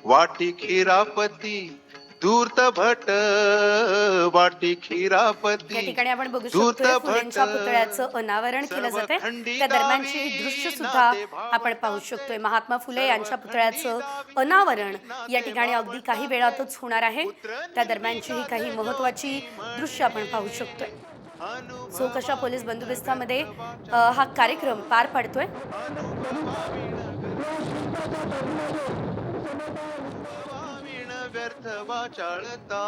वाटी खिरापती धूर्त भट, वाटी या खिरापती ठिकाणी आपण बघू धूर्त शकतोय भट, फुलेंच्या पुतळ्याचं अनावरण केलं सर्व जाते। खंडी त्या दरम्यानची ही दावी दृश्य सुद्धा नाते आपण पाहू भावंडाचे, शकतोय। महात्मा फुले सर्व यांच्या खंडी पुतळ्याचं दावी अनावरण या नाते ठिकाणी अगदी काही वेळातच होणार आहे। पुत्र त्या दरम्यानची ही काही निर्विवाद महत्त्वाची ज्योती दृश्य आपण पाहू म्हणे, शकतोय। चोख अशा पोलीस अनुभवाविण बंदोबस्तामध्ये व्यर्थ वाचाळता, हा कार्यक्रम पार पडतोय। अनुभवाविण व्यर्थ वाचाळता।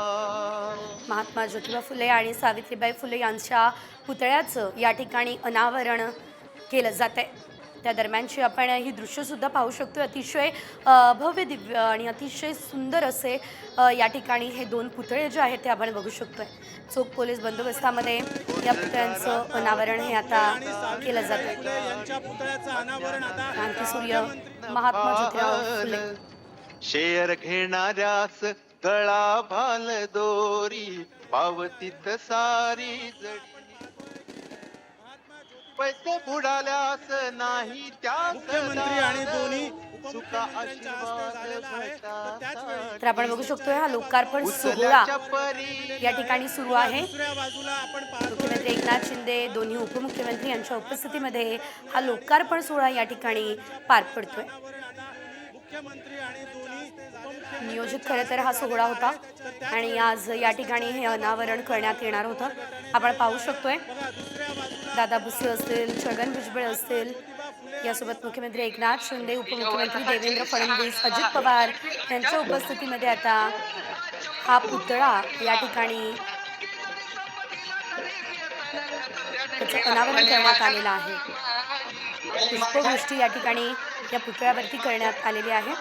महात्मा ज्योतिबा फुले आणि सावित्रीबाई फुले यांच्या पुतळ्याचं या ठिकाणी अनावरण केलं जात आहे। त्या दरम्यानची आपण ही दृश्यसुद्धा पाहू शकतो। अतिशय भव्य दिव्य आणि अतिशय सुंदर असे या ठिकाणी हे दोन पुतळे जे आहेत ते आपण बघू शकतोय। चोख पोलीस बंदोबस्तामध्ये या पुतळ्यांचं अनावरण हे आता केलं जात आहे। क्रांतीसूर्य महात्मा ज्योतिबा फुले शेर घेणाऱ्यास गळा भाल दोरी, पावतीत सारी जडी, पैसे बुडाल्यास नाही त्यास मुख्यमंत्री आणि दोन्ही सुका आशीर्वाद तर आपण बघू शकतोय हा लोकार्पण सोहळा या ठिकाणी सुरू आहे। मुख्यमंत्री एकनाथ शिंदे दोन्ही उपमुख्यमंत्री यांच्या उपस्थितीमध्ये हा लोकार्पण सोहळा या ठिकाणी पार पडतोय। नियोजित खरं तर हा सोहळा होता आणि आज या ठिकाणी हे अनावरण करण्यात येणार होतं। आपण पाहू शकतोय दादा भुसे असतील, छगन भुजबळ असतील, यासोबत मुख्यमंत्री एकनाथ शिंदे, उपमुख्यमंत्री देवेंद्र फडणवीस, अजित पवार यांच्या उपस्थितीमध्ये आता हा पुतळा या ठिकाणी त्याचं अनावरण करण्यात आलेलं आहे। पुष्पवृष्टी या ठिकाणी या पुतळ्यावरती करण्यात आलेली आहे।